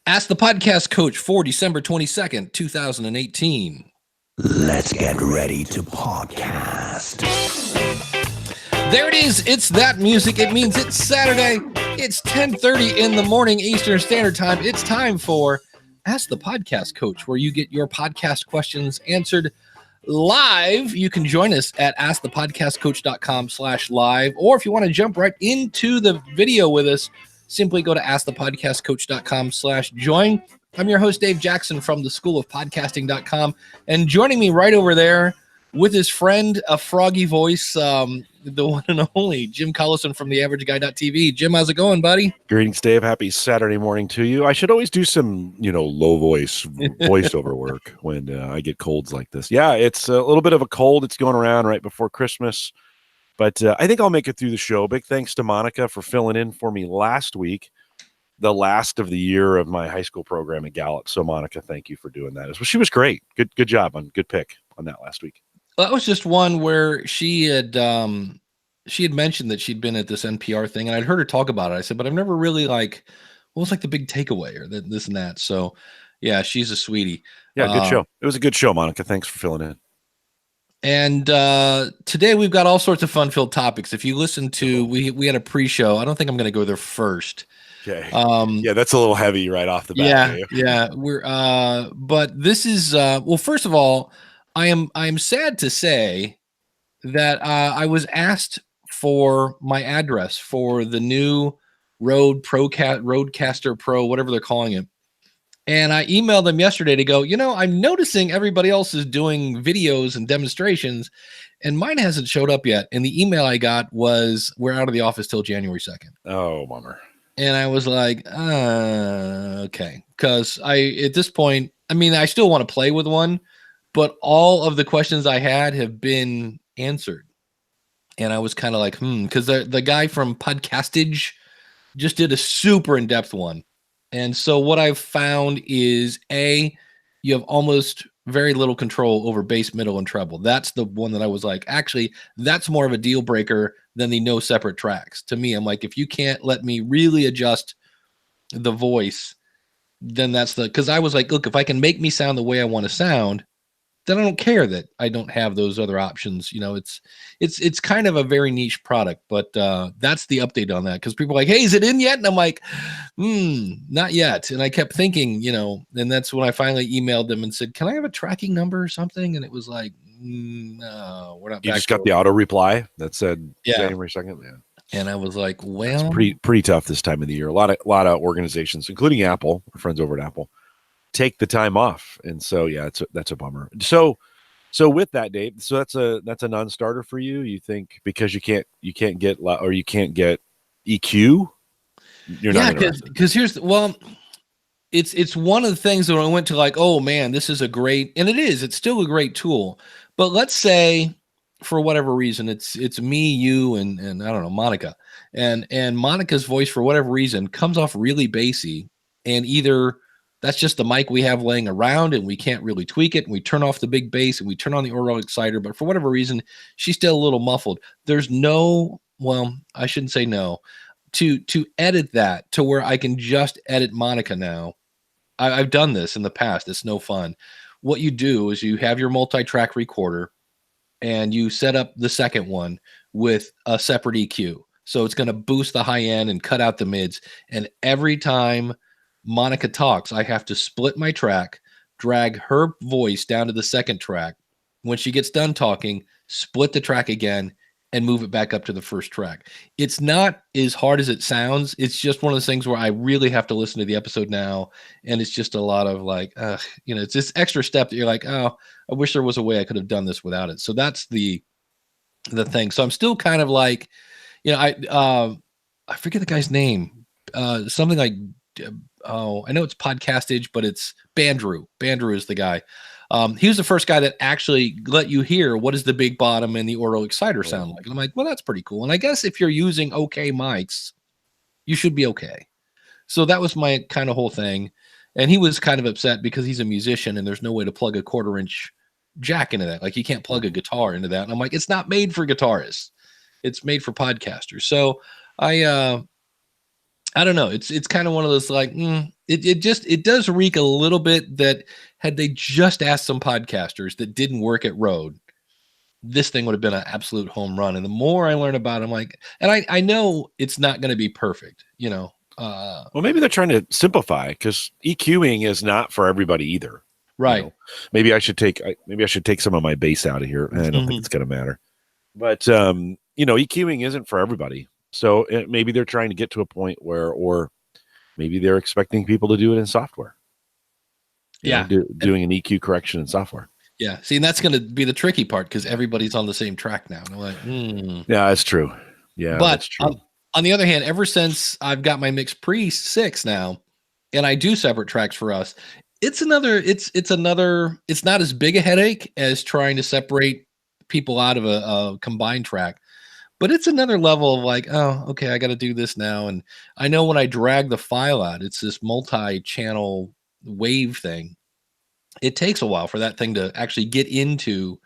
Ask the Podcast Coach for December 22nd, 2018. Let's get ready to podcast. There it is. It's that music. It means it's Saturday. It's 10:30 in the morning Eastern Standard Time. It's time for Ask the Podcast Coach, where you get your podcast questions answered live. You can join us at askthepodcastcoach.com/live, or if you want to jump right into the video with us, simply go to askthepodcastcoach.com/join. I'm your host, Dave Jackson from the School of Podcasting.com, and joining me right over there with his friend, a froggy voice, the one and only Jim Collison from theaverageguy.tv. Jim, how's it going, buddy? Greetings, Dave. Happy Saturday morning to you. I should always do some, low voiceover work when I get colds like this. Yeah, it's a little bit of a cold. It's going around right before Christmas, but I think I'll make it through the show. Big thanks to Monica for filling in for me last week, the last of the year of my high school program at Gallup. So, Monica, thank you for doing that. She was great. Good job on good pick on that last week. Well, that was just one where she had mentioned that she'd been at this NPR thing, and I'd heard her talk about it. I said, but I've never really what was the big takeaway or this and that. So, yeah, she's a sweetie. Yeah, good show. It was a good show, Monica. Thanks for filling in. And today we've got all sorts of fun-filled topics. If you listen to, we had a pre-show. I don't think I'm going to go there first. Okay. Yeah, that's a little heavy right off the bat. Yeah. We're but this is well, first of all, I am sad to say that I was asked for my address for the new Rodecaster Pro, whatever they're calling it. And I emailed them yesterday to go, I'm noticing everybody else is doing videos and demonstrations, and mine hasn't showed up yet. And the email I got was, we're out of the office till January 2nd. Oh, bummer. And I was like, okay. Because at this point, I still want to play with one, but all of the questions I had have been answered. And I was kind of like, because the guy from Podcastage just did a super in-depth one. And so what I've found is, you have almost very little control over bass, middle, and treble. That's the one that I was like, actually, that's more of a deal breaker than the no separate tracks. To me, I'm like, if you can't let me really adjust the voice, then because I was like, look, if I can make me sound the way I want to sound, then I don't care that I don't have those other options. It's kind of a very niche product, but that's the update on that. Because people are like, hey, is it in yet? And I'm like, not yet. And I kept thinking, and that's when I finally emailed them and said, can I have a tracking number or something? And it was like, no, we're not. You just got the auto reply that said January 2nd. Yeah. And I was like, well, it's pretty tough this time of the year. A lot of organizations, including Apple, our friends over at Apple, take the time off. And so, yeah, that's a bummer. So with that, Dave, so that's a non-starter for you. You think because you can't get EQ, you're not interested? Because it's one of the things that I went to, like, oh man, this is a great, and it's still a great tool. But let's say for whatever reason, it's me, you, and I don't know, Monica, and Monica's voice for whatever reason comes off really bassy, and either that's just the mic we have laying around and we can't really tweak it, and we turn off the big bass and we turn on the aural exciter, but for whatever reason, she's still a little muffled. There's no, well, I shouldn't say no, to edit that to where I can just edit Monica now. I've done this in the past. It's no fun. What you do is you have your multi-track recorder and you set up the second one with a separate EQ. So it's going to boost the high end and cut out the mids. And every time Monica talks, I have to split my track, drag her voice down to the second track. When she gets done talking, split the track again and move it back up to the first track. It's not as hard as it sounds. It's just one of those things where I really have to listen to the episode now. And it's just a lot of like, it's this extra step that you're like, oh, I wish there was a way I could have done this without it. So that's the thing. So I'm still kind of like, I forget the guy's name. Something like, I know it's Podcastage, but it's Bandrew. Bandrew is the guy. He was the first guy that actually let you hear what does the big bottom and the aural exciter sound like. And I'm like, well, that's pretty cool. And I guess if you're using okay mics, you should be okay. So that was my kind of whole thing. And he was kind of upset because he's a musician and there's no way to plug a 1/4-inch jack into that. Like you can't plug a guitar into that. And I'm like, it's not made for guitarists. It's made for podcasters. So I don't know. It's kind of one of those like, it does reek a little bit that had they just asked some podcasters that didn't work at Rode, this thing would have been an absolute home run. And the more I learn about it, I'm like, and I know it's not going to be perfect, Well, maybe they're trying to simplify because EQing is not for everybody either. right. Maybe I should take some of my bass out of here. I don't think it's going to matter. But EQing isn't for everybody. So maybe they're trying to get to a point where, or maybe they're expecting people to do it in software. Doing an EQ correction in software. Yeah. See, and that's going to be the tricky part because everybody's on the same track now. And I'm like, Yeah, that's true. Yeah, but that's true. On the other hand, ever since I've got my Mix Pre 6 now, and I do separate tracks for us, it's not as big a headache as trying to separate people out of a combined track. But it's another level of like, oh, okay, I got to do this now. And I know when I drag the file out, it's this multi-channel wave thing. It takes a while for that thing to actually get into.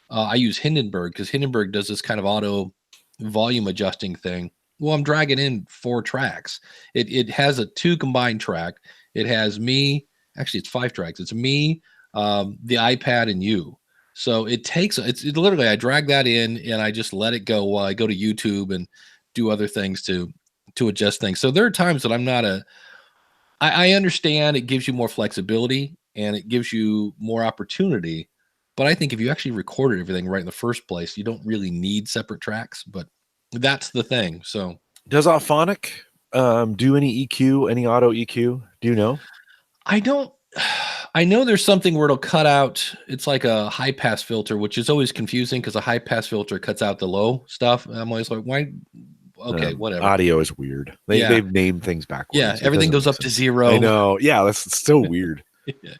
I use Hindenburg because Hindenburg does this kind of auto volume adjusting thing. Well, I'm dragging in 4 tracks. It has a 2 combined track. It has me. Actually, it's 5 tracks. It's me, the iPad, and you. So it's literally, I drag that in and I just let it go while I go to YouTube and do other things to adjust things. So there are times that I'm not I understand it gives you more flexibility and it gives you more opportunity. But I think if you actually recorded everything right in the first place, you don't really need separate tracks, but that's the thing. So does Auphonic do any EQ, any auto EQ? Do you know? I don't. I know there's something where it'll cut out. It's like a high pass filter, which is always confusing because a high pass filter cuts out the low stuff. I'm always like, why? Okay, whatever. Audio is weird. They've named things backwards. Yeah, everything goes up to 0. I know. Yeah, that's so weird. Yeah.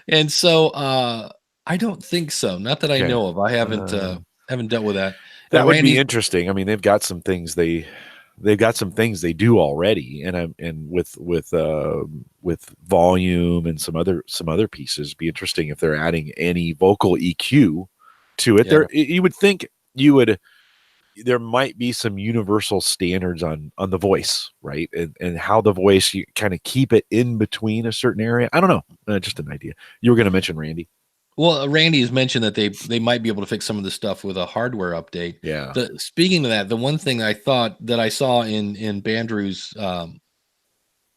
And so I don't think so. Not that I know of. I haven't dealt with that. That would be interesting. I mean, they've got some things they do already, and with volume and some other pieces. Be interesting if they're adding any vocal EQ to it. Yeah. You would think there might be some universal standards on the voice, right? And how the voice, you kind of keep it in between a certain area. I don't know. Just an idea. You were going to mention Randy. Well, Randy has mentioned that they might be able to fix some of the stuff with a hardware update. Yeah. Speaking of that, the one thing I thought that I saw in Bandrew's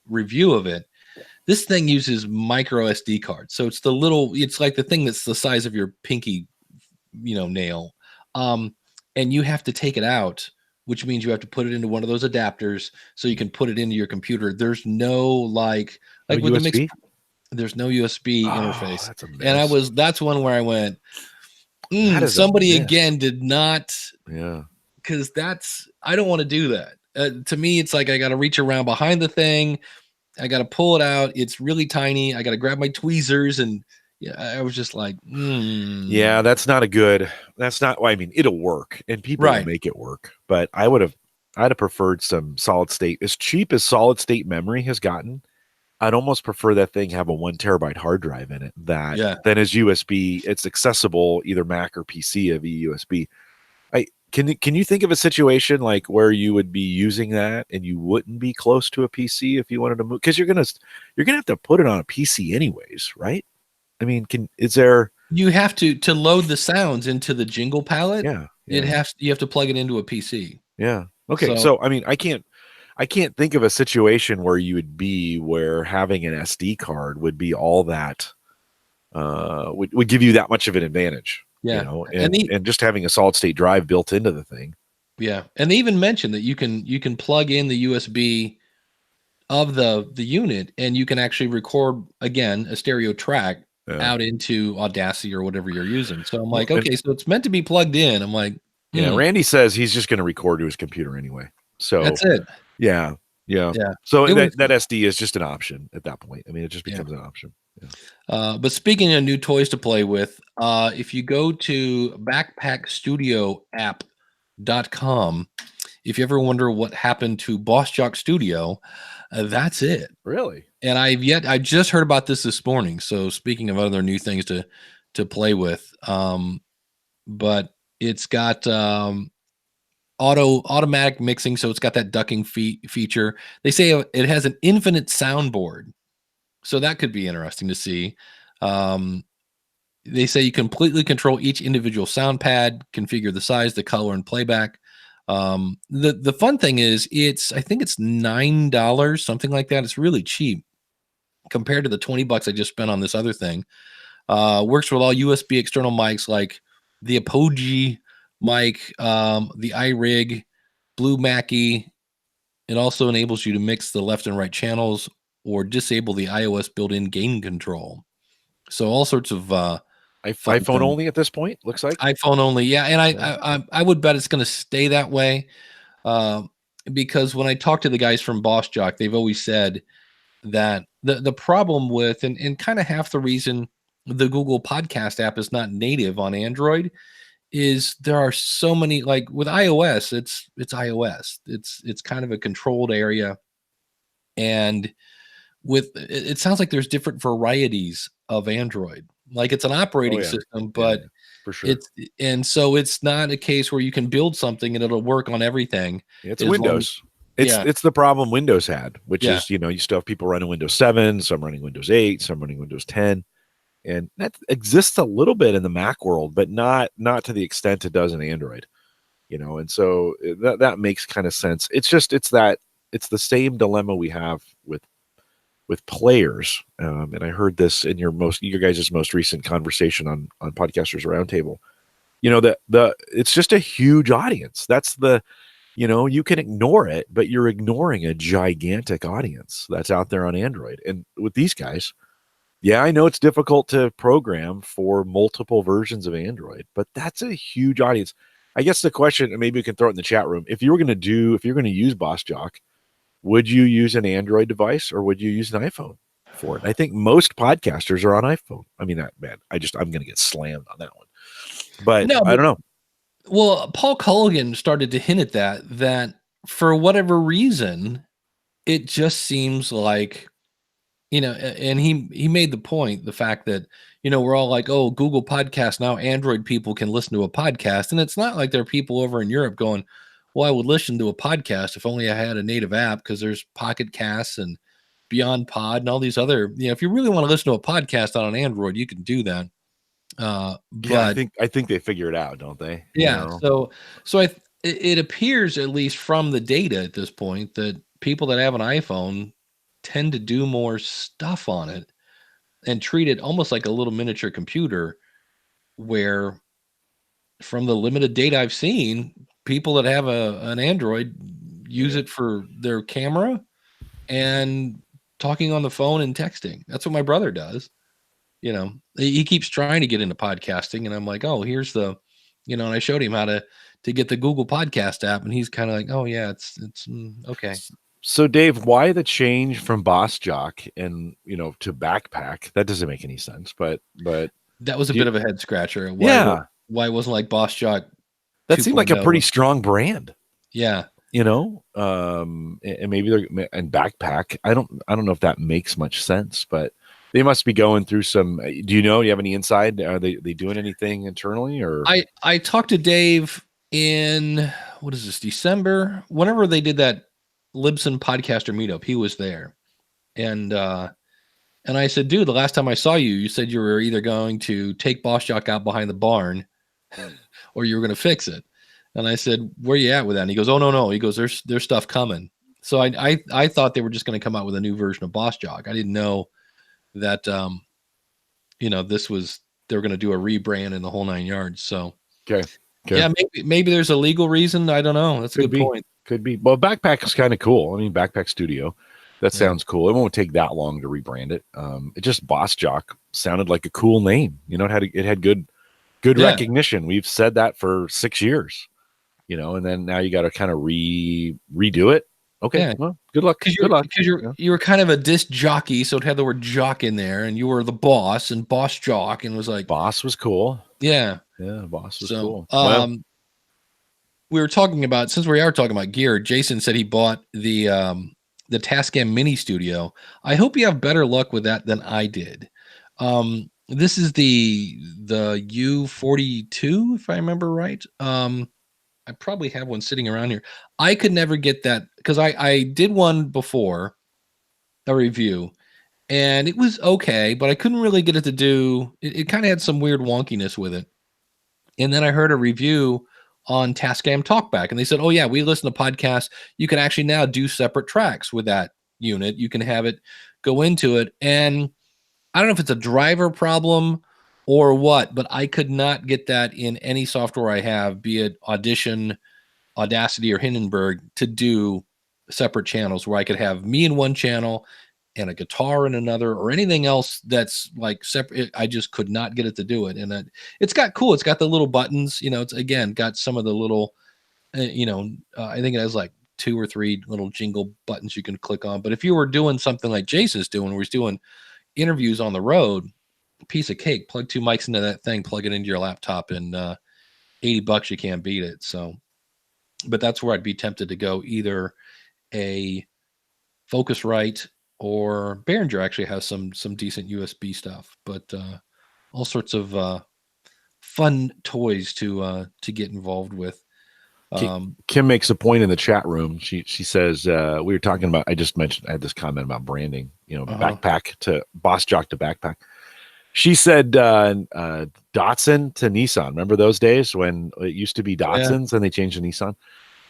review of it, this thing uses micro SD cards. So it's it's like the thing that's the size of your pinky, nail. And you have to take it out, which means you have to put it into one of those adapters so you can put it into your computer. There's no like with USB? the Mix. There's no USB interface. That's a mess. And that's one where I went, somebody again did not. Yeah. Cause I don't want to do that. To me, it's like, I got to reach around behind the thing. I got to pull it out. It's really tiny. I got to grab my tweezers. And I was just like, yeah, that's not I mean, it'll work and people will make it work, but I'd have preferred some solid state. As cheap as solid state memory has gotten, I'd almost prefer that thing have a 1 terabyte hard drive in it than as USB. It's accessible either Mac or PC via USB. Can you think of a situation like where you would be using that and you wouldn't be close to a PC if you wanted to move? Because you're gonna have to put it on a PC anyways, right? I mean, you have to load the sounds into the jingle palette? Yeah. You have to plug it into a PC. Yeah. Okay. So I mean, I can't think of a situation where you would be where having an SD card would be all that would give you that much of an advantage. Yeah. And just having a solid state drive built into the thing. Yeah. And they even mentioned that you can plug in the USB of the unit and you can actually record again a stereo track out into Audacity or whatever you're using. So I'm like, okay, so it's meant to be plugged in. I'm like, yeah, Randy says he's just going to record to his computer anyway. So that's it. Yeah. So that SD is just an option at that point. I mean, it just becomes an option. Yeah. But speaking of new toys to play with, if you go to backpackstudioapp.com, if you ever wonder what happened to Boss Jock Studio, that's it. Really? And I just heard about this morning. So speaking of other new things to play with, but it's got automatic mixing, so it's got that ducking feature. They say it has an infinite soundboard. So that could be interesting to see. They say you completely control each individual sound pad, configure the size, the color, and playback. The fun thing is, I think it's $9, something like that. It's really cheap compared to the $20 I just spent on this other thing. Works with all USB external mics like the Apogee mic, the iRig, Blue Mackie. It also enables you to mix the left and right channels or disable the iOS built-in gain control. So all sorts of fun iPhone things. only at this point, looks like. iPhone only, yeah. And I would bet it's going to stay that way, because when I talk to the guys from Boss Jock, they've always said that the problem with and kind of half the reason the Google Podcast app is not native on Android is there are so many, like with iOS, it's iOS. It's kind of a controlled area, and with it sounds like there's different varieties of Android. Like it's an operating system, but for sure. So it's not a case where you can build something and it'll work on everything. It's Windows. It's the problem Windows had, which is, you still have people running Windows 7, some running Windows 8, some running Windows 10. And that exists a little bit in the Mac world, but not to the extent it does in Android, and so that makes kind of sense. It's the same dilemma we have with players. And I heard this in your guys' most recent conversation on Podcasters Roundtable, it's just a huge audience. That's you can ignore it, but you're ignoring a gigantic audience that's out there on Android. And with these guys, yeah, I know it's difficult to program for multiple versions of Android, but that's a huge audience. I guess the question, and maybe we can throw it in the chat room, if you're going to use Boss Jock, would you use an Android device or would you use an iPhone for it? I think most podcasters are on iPhone. I mean, I'm going to get slammed on that one, but I don't know. Well, Paul Culligan started to hint at that for whatever reason, it just seems like, and he made the point, the fact that, we're all like, oh, Google Podcast, now Android people can listen to a podcast. And it's not like there are people over in Europe going, well, I would listen to a podcast if only I had a native app, because there's Pocket Casts and Beyond Pod and all these other, if you really want to listen to a podcast on an Android, you can do that. But I think they figure it out, don't they? Yeah. So it appears, at least from the data at this point, that people that have an iPhone tend to do more stuff on it and treat it almost like a little miniature computer, where from the limited data I've seen, people that have an Android use it for their camera and talking on the phone and texting. That's what my brother does. He keeps trying to get into podcasting, and I'm like, oh, here's the, and I showed him how to get the Google Podcast app, and he's kind of like, oh yeah, it's okay. So Dave, why the change from Boss Jock and to Backpack? That doesn't make any sense, but that was a bit of a head scratcher. Why it wasn't like Boss Jock? That seemed like a pretty strong brand. Yeah. And maybe they're and Backpack. I don't know if that makes much sense, but they must be going through some. Do you have any inside? Are they doing anything internally? Or I talked to Dave in, what is this, December? Whenever they did that Libsyn podcaster meetup, he was there, and I said, dude, the last time I saw you, you said you were either going to take Boss Jock out behind the barn, or you were going to fix it. And I said, where you at with that? And he goes, oh no. He goes, there's stuff coming. So I thought they were just going to come out with a new version of Boss Jock. I didn't know that this was, they were going to do a rebrand in the whole 9 yards. So okay. Yeah, maybe there's a legal reason. I don't know. That's a good point. Could be. Well, Backpack is kind of cool. I mean, Backpack Studio, that sounds cool. It won't take that long to rebrand it. It just, Boss Jock sounded like a cool name. It had good recognition. We've said that for 6 years, and then now you got to kind of redo it. Okay. Yeah. Well, good luck. Because you were kind of a disc jockey, so it had the word jock in there, and you were the boss, and Boss Jock, and was like, Boss was cool. Yeah. Yeah. Boss was cool. We were talking about, since we are talking about gear, Jason said he bought the Tascam Mini Studio. I hope you have better luck with that than I did. This is the U42, if I remember right. I probably have one sitting around here. I could never get that, because I did one before, a review, and it was okay, but I couldn't really get it to do. It kind of had some weird wonkiness with it. And then I heard a review on Tascam Talkback, and they said, "Oh yeah, we listen to podcasts. You can actually now do separate tracks with that unit. You can have it go into it." And I don't know if it's a driver problem or what, but I could not get that in any software I have, be it Audition, Audacity, or Hindenburg, to do separate channels where I could have me in one channel and a guitar in another, or anything else that's like separate. I just could not get it to do it. And it's got cool. It's got the little buttons. It's again got some of the little, I think it has like 2 or 3 little jingle buttons you can click on. But if you were doing something like Jason's doing, where he's doing interviews on the road, piece of cake. Plug 2 mics into that thing, plug it into your laptop, and $80, you can't beat it. So, but that's where I'd be tempted to go, either a Focusrite, or Behringer actually has some decent USB stuff, but all sorts of fun toys to get involved with. Kim makes a point in the chat room. She says, we were talking about, I had this comment about branding, backpack to boss jock to backpack. She said Datsun to Nissan. Remember those days when it used to be Datsuns and they changed to Nissan?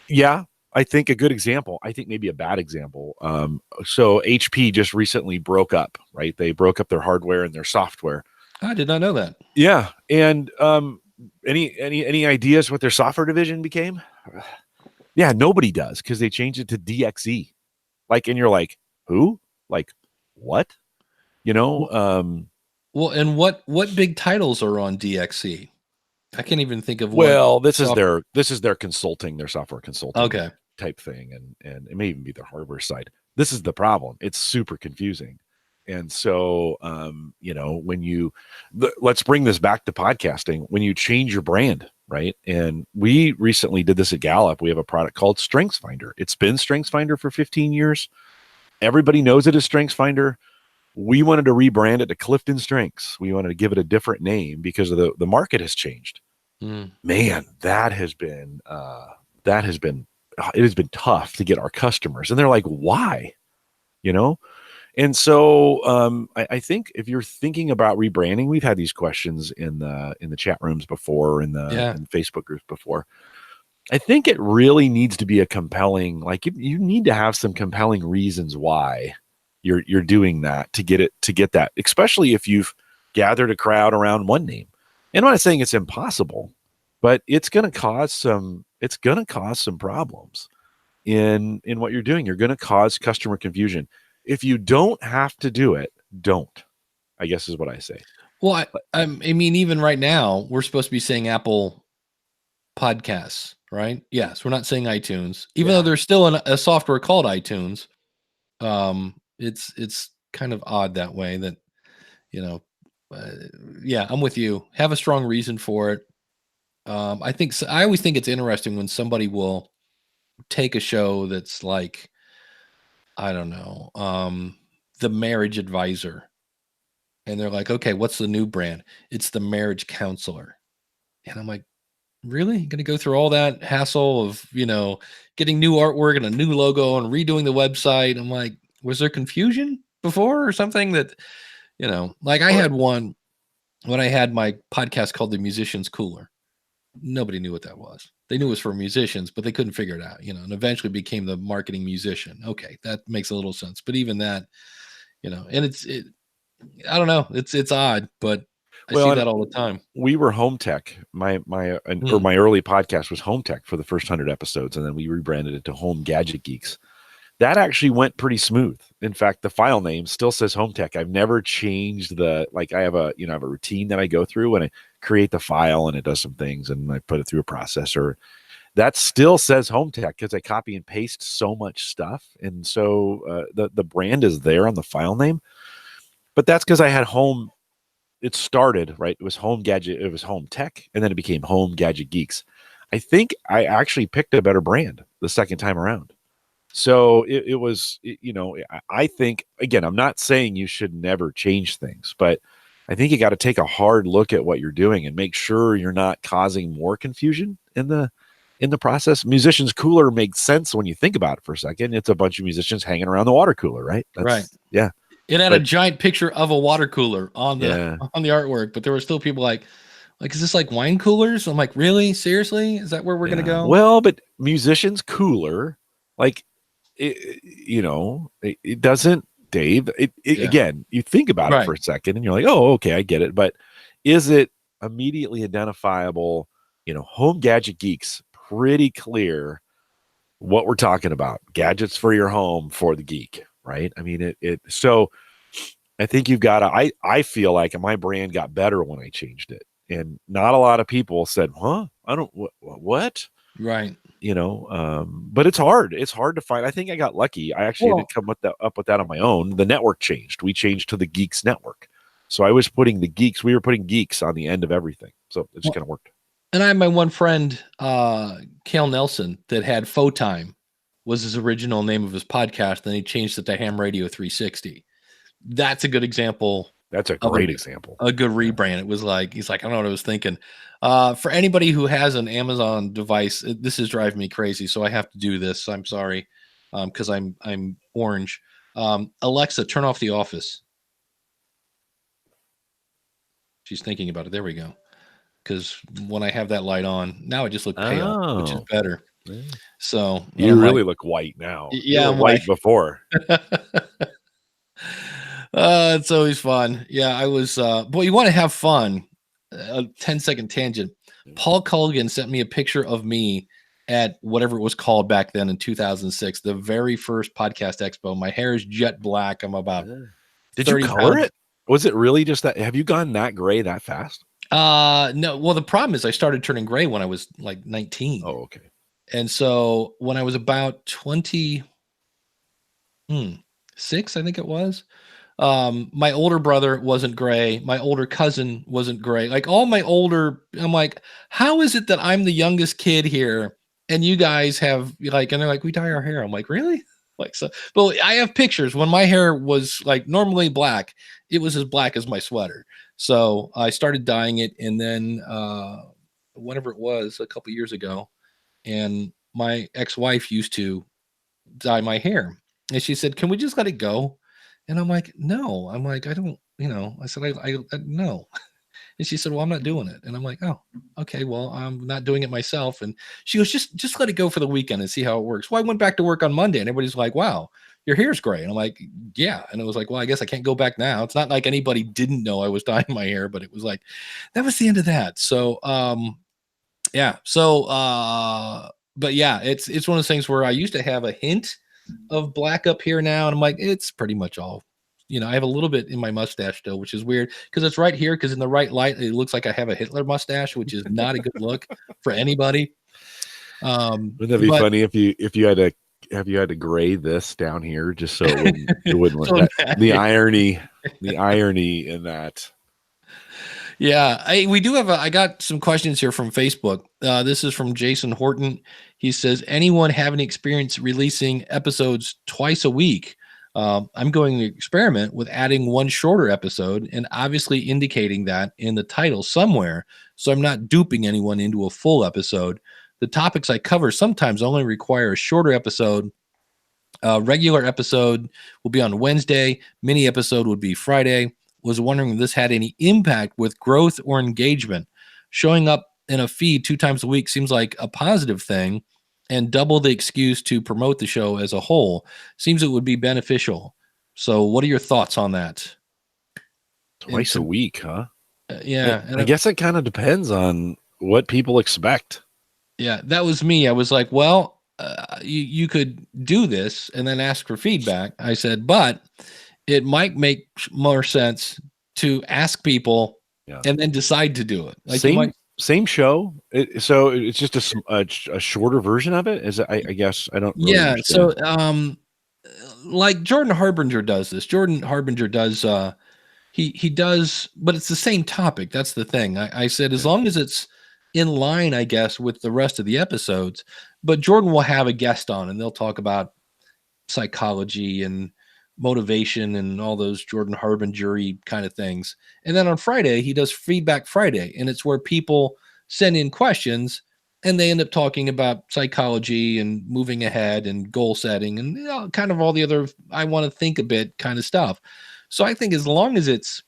Yeah, I think a good example. I think maybe a bad example. So HP just recently broke up, right? They broke up their hardware and their software. I did not know that. Yeah, and any ideas what their software division became? Yeah, nobody does, because they changed it to DXE. And you're like, who? Like, what? Well, and what big titles are on DXE? I can't even think of. This is their consulting, their software consulting type thing, and it may even be their hardware side. This is the problem. It's super confusing. And so, let's bring this back to podcasting. When you change your brand, right? And we recently did this at Gallup. We have a product called StrengthsFinder. It's been StrengthsFinder for 15 years. Everybody knows it as StrengthsFinder. We wanted to rebrand it to Clifton Strengths. We wanted to give it a different name because of the market has changed. Man, it has been tough to get our customers. And they're like, why? And so I think if you're thinking about rebranding, we've had these questions in the chat rooms before, in the Facebook groups before. I think it really needs to be a compelling, you need to have some compelling reasons why you're doing that to get that, especially if you've gathered a crowd around one name. And I'm not saying it's impossible, but it's going to cause some problems in what you're doing. You're going to cause customer confusion. If you don't have to do it, don't, I guess is what I say. Well, I mean, even right now, we're supposed to be saying Apple Podcasts, right? Yes, we're not saying iTunes, even though there's still a software called iTunes. It's kind of odd that way that, I'm with you. Have a strong reason for it. I always think it's interesting when somebody will take a show that's like, I don't know, The Marriage Advisor. And they're like, okay, what's the new brand? It's The Marriage Counselor. And I'm like, really? You're going to go through all that hassle of, getting new artwork and a new logo and redoing the website? I'm like, was there confusion before or something that, I had one when I had my podcast called The Musician's Cooler. Nobody knew what that was. They knew it was for musicians, but they couldn't figure it out, and eventually became The Marketing Musician. Okay, that makes a little sense. But even that, and I don't know. It's odd, but I see that all the time. We were Home Tech. My early podcast was Home Tech for the first 100 episodes, and then we rebranded it to Home Gadget Geeks. That actually went pretty smooth. In fact, the file name still says Home Tech. I've never changed I have a routine that I go through when I create the file, and it does some things, and I put it through a processor. That still says Home Tech because I copy and paste so much stuff. And so the brand is there on the file name, but that's because I had Home. It started, right? It was Home Gadget. It was Home Tech. And then it became Home Gadget Geeks. I think I actually picked a better brand the second time around. So it was, I think, again, I'm not saying you should never change things, but I think you got to take a hard look at what you're doing and make sure you're not causing more confusion in the process. Musician's Cooler makes sense when you think about it for a second. It's a bunch of musicians hanging around the water cooler, right? Right. Yeah. It had a But giant picture of a water cooler on the yeah, artwork, but there were still people like, is this like wine coolers? I'm like, really? Seriously? Is that where we're gonna yeah. go? Well, but musicians cooler, like it doesn't, Dave. Yeah. Again, you think about it Right. for a second, and you're like, oh, okay, I get it. But is it immediately identifiable? Home gadget geeks, pretty clear what we're talking about. Gadgets for your home for the geek, right? I mean, so I think you've got to, I feel like my brand got better when I changed it. And not a lot of people said, huh? I don't, what? Right. But it's hard. It's hard to find. I think I got lucky. I actually Well, didn't come up with that on my own. The network changed. We changed to the Geeks network. So I was putting we were putting geeks on the end of everything. So it just kind of worked. and I had my one friend, Cale Nelson, that had Photime was his original name of his podcast. Then he changed it to Ham Radio 360. That's a good example. That's a of great example. A good rebrand. It was like, he's like, I don't know what I was thinking. For anybody who has an Amazon device, this is driving me crazy. So I have to do this. I'm sorry. Cause I'm orange. Alexa, turn off The Office. She's thinking about it. There we go. Cause when I have that light on, now I just look pale, which is better. Yeah. So you really look white now. Yeah, you were white before. It's always fun. Yeah, I was boy, you want to have fun. A 10-second tangent. Paul Culligan sent me a picture of me at whatever it was called back then in 2006, the very first podcast expo. My hair is jet black. I'm about Did you color pounds. it? Was it really just that? Have you gone that gray that fast? No. Well, the problem is I started turning gray when I was like 19. Oh, okay. And so when I was about 26, I think it was, my older brother wasn't gray. My older cousin wasn't gray. Like all my older, I'm like, how is it that I'm the youngest kid here and you guys have like, and they're like, we dye our hair. I'm like, really? Like, so, but I have pictures when my hair was like normally black, it was as black as my sweater. So I started dyeing it. And then, whenever it was a couple years ago, and my ex-wife used to dye my hair. And she said, can we just let it go? And I'm like, no. I'm like, I don't, I said, I no. And she said, well, I'm not doing it. And I'm like, oh, okay, well, I'm not doing it myself. And she goes, just let it go for the weekend and see how it works. Well, I went back to work on Monday and everybody's like, wow, your hair's gray. And I'm like, yeah. And it was like, well, I guess I can't go back now. It's not like anybody didn't know I was dyeing my hair, but it was like, that was the end of that. So, yeah. So, but yeah, it's one of those things where I used to have a hint of black up here now. And I'm like, it's pretty much all, I have a little bit in my mustache still, which is weird because it's right here. Cause in the right light, it looks like I have a Hitler mustache, which is not a good look for anybody. Wouldn't that be funny if you had to gray this down here just so it wouldn't look So that, the irony in that. Yeah, I got some questions here from Facebook. This is from Jason Horton. He says, anyone have any experience releasing episodes twice a week? I'm going to experiment with adding one shorter episode and obviously indicating that in the title somewhere, so I'm not duping anyone into a full episode. The topics I cover sometimes only require a shorter episode. Regular episode will be on Wednesday. Mini episode would be Friday. Was wondering if this had any impact with growth or engagement. Showing up in a feed 2 times a week seems like a positive thing, and double the excuse to promote the show as a whole seems it would be beneficial. So what are your thoughts on that? Twice a week, huh? Yeah. I guess it kind of depends on what people expect. Yeah, that was me. I was like, well, you could do this and then ask for feedback. I said, but it might make more sense to ask people and then decide to do it. Like same show. So it's just a shorter version of it. Is it, I guess I don't. Really understand. So like Jordan Harbinger does this. Jordan Harbinger does. He does, but it's the same topic. That's the thing. I said as long as it's in line, I guess, with the rest of the episodes. But Jordan will have a guest on, and they'll talk about psychology and motivation and all those Jordan Harbinger-y kind of things. And then on Friday, he does Feedback Friday, and it's where people send in questions and they end up talking about psychology and moving ahead and goal setting and kind of all the other I want to think a bit kind of stuff. So I think as long as it's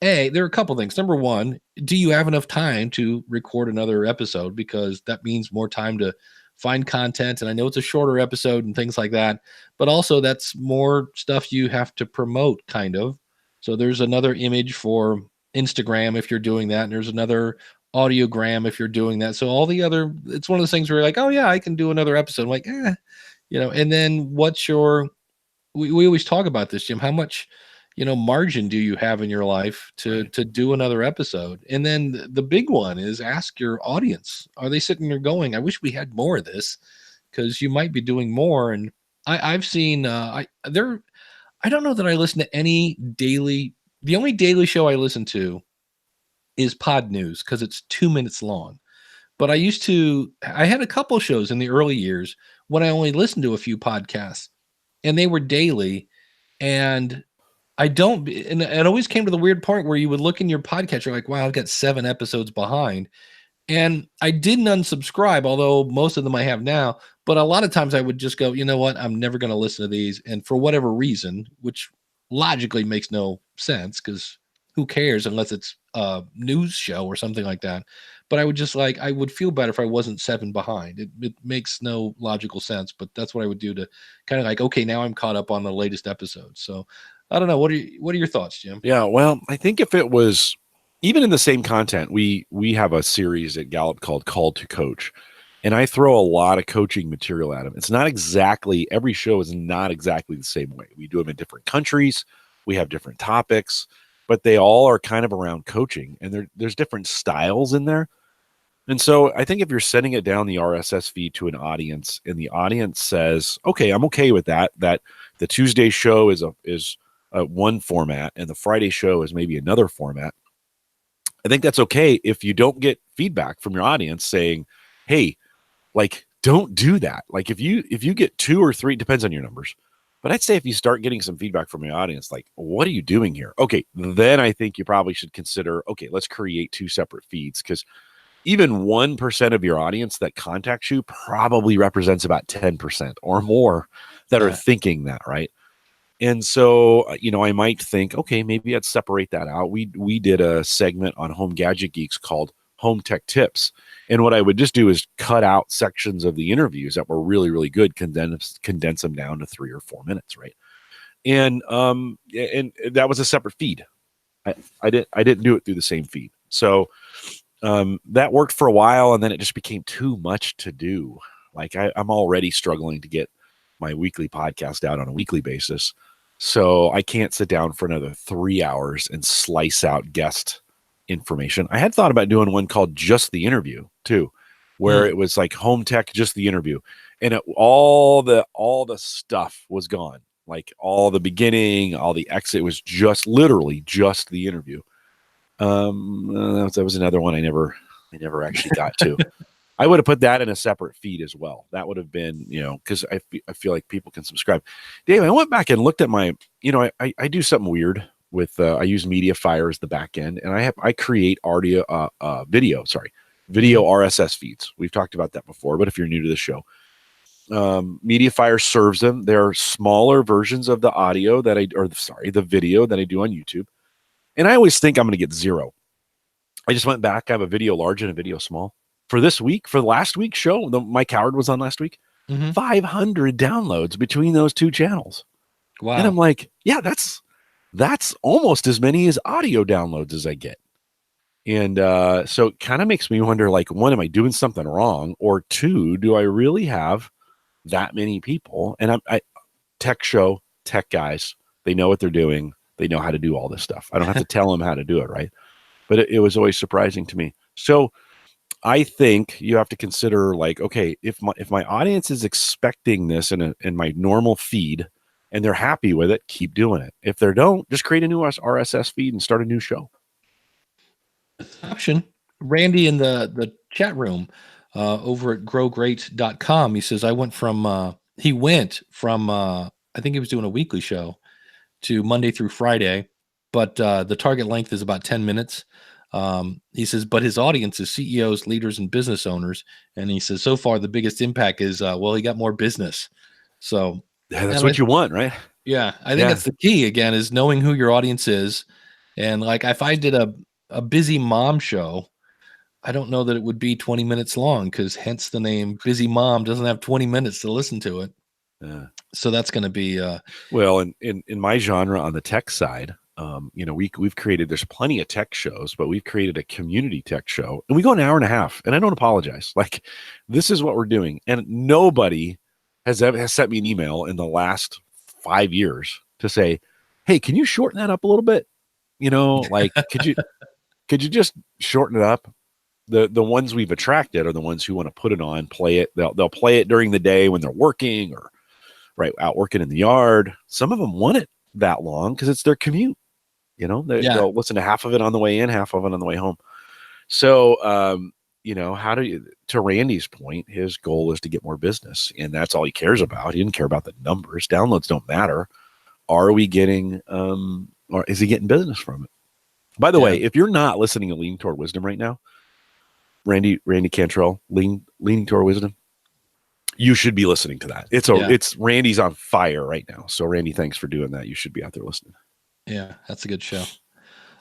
there are a couple things. Number one, do you have enough time to record another episode? Because that means more time to find content. And I know it's a shorter episode and things like that, but also that's more stuff you have to promote, kind of. So there's another image for Instagram if you're doing that, and there's another audiogram if you're doing that. So all the other, it's one of those things where you're like, oh yeah, I can do another episode. I'm like, and then what's your we always talk about this, Jim. How much, margin do you have in your life to do another episode? And then the big one is ask your audience. Are they sitting there going, I wish we had more of this, because you might be doing more. And I've seen I don't know that I listen to any daily. The only daily show I listen to is Pod News because it's 2 minutes long. But I had a couple shows in the early years when I only listened to a few podcasts, and they were daily. And and it always came to the weird part where you would look in your podcast, you're like, wow, I've got 7 episodes behind. And I didn't unsubscribe, although most of them I have now. But a lot of times I would just go, you know what? I'm never going to listen to these. And for whatever reason, which logically makes no sense, because who cares unless it's a news show or something like that. But I would feel better if I wasn't 7 behind. It makes no logical sense, but that's what I would do to kind of like, okay, now I'm caught up on the latest episode. So I don't know. What are your thoughts, Jim? Yeah, well, I think if it was even in the same content, we have a series at Gallup called Call to Coach, and I throw a lot of coaching material at them. It's not exactly, every show is not exactly the same way. We do them in different countries. We have different topics, but they all are kind of around coaching, and there's different styles in there. And so I think if you're sending it down the RSS feed to an audience and the audience says, okay, I'm okay with that the Tuesday show is one format and the Friday show is maybe another format, I think that's okay if you don't get feedback from your audience saying, hey, like, don't do that. Like if you get 2 or 3, depends on your numbers. But I'd say if you start getting some feedback from your audience, like, what are you doing here? Okay, then I think you probably should consider, okay, let's create 2 separate feeds, because even 1% of your audience that contacts you probably represents about 10% or more that are thinking that, right? And so, I might think, okay, maybe I'd separate that out. We did a segment on Home Gadget Geeks called Home Tech Tips. And what I would just do is cut out sections of the interviews that were really, really good, condense them down to 3 or 4 minutes, right? And that was a separate feed. I didn't do it through the same feed. So that worked for a while, and then it just became too much to do. Like I'm already struggling to get my weekly podcast out on a weekly basis. So I can't sit down for another 3 hours and slice out guest information. I had thought about doing one called Just the Interview too, where it was like home tech, just the interview. And all the stuff was gone. Like all the beginning, all the exit was just literally just the interview. That was another one I never actually got to. I would have put that in a separate feed as well. That would have been, because I feel like people can subscribe. Dave, I went back and looked at my, I do something weird with, I use Mediafire as the back end, and I create video RSS feeds. We've talked about that before, but if you're new to the show, Mediafire serves them. They're smaller versions of the the video that I do on YouTube. And I always think I'm going to get 0. I just went back. I have a video large and a video small. For this week, for last week's show, Mike Howard was on last week, 500 downloads between those 2 channels. Wow. And I'm like, yeah, that's almost as many as audio downloads as I get. And so it kind of makes me wonder, like, 1, am I doing something wrong? Or 2, do I really have that many people? And I tech guys, they know what they're doing. They know how to do all this stuff. I don't have to tell them how to do it, right? But it was always surprising to me. So I think you have to consider, like, okay, if my audience is expecting this in my normal feed and they're happy with it, keep doing it. If they don't, just create a new RSS feed and start a new show. Option. Randy in the chat room over at growgreat.com, he says, he went from I think he was doing a weekly show to Monday through Friday, but the target length is about 10 minutes. He says, but his audience is CEOs, leaders, and business owners. And he says, so far, the biggest impact is, he got more business. So yeah, that's what you want, right? Yeah, I think Yeah. that's the key again, is knowing who your audience is. And like if I did a busy mom show, I don't know that it would be 20 minutes long, because hence the name Busy Mom doesn't have 20 minutes to listen to it. Yeah. So that's going to be Well, in my genre on the tech side, we've created, there's plenty of tech shows, but we've created a community tech show, and we go an hour and a half, and I don't apologize. Like, this is what we're doing, and nobody has sent me an email in the last 5 years to say, "Hey, can you shorten that up a little bit?" Like, could you just shorten it up? The ones we've attracted are the ones who want to put it on, play it. They'll play it during the day when they're working, or right out working in the yard. Some of them want it that long because it's their commute. They'll listen to half of it on the way in, half of it on the way home. So, how do you, to Randy's point, his goal is to get more business, and that's all he cares about. He didn't care about the numbers. Downloads don't matter. Are we getting, or is he getting business from it? By the way, if you're not listening to Leaning Toward Wisdom right now, Randy Cantrell, Leaning Toward Wisdom, you should be listening to that. It's Randy's on fire right now. So Randy, thanks for doing that. You should be out there listening. Yeah, that's a good show.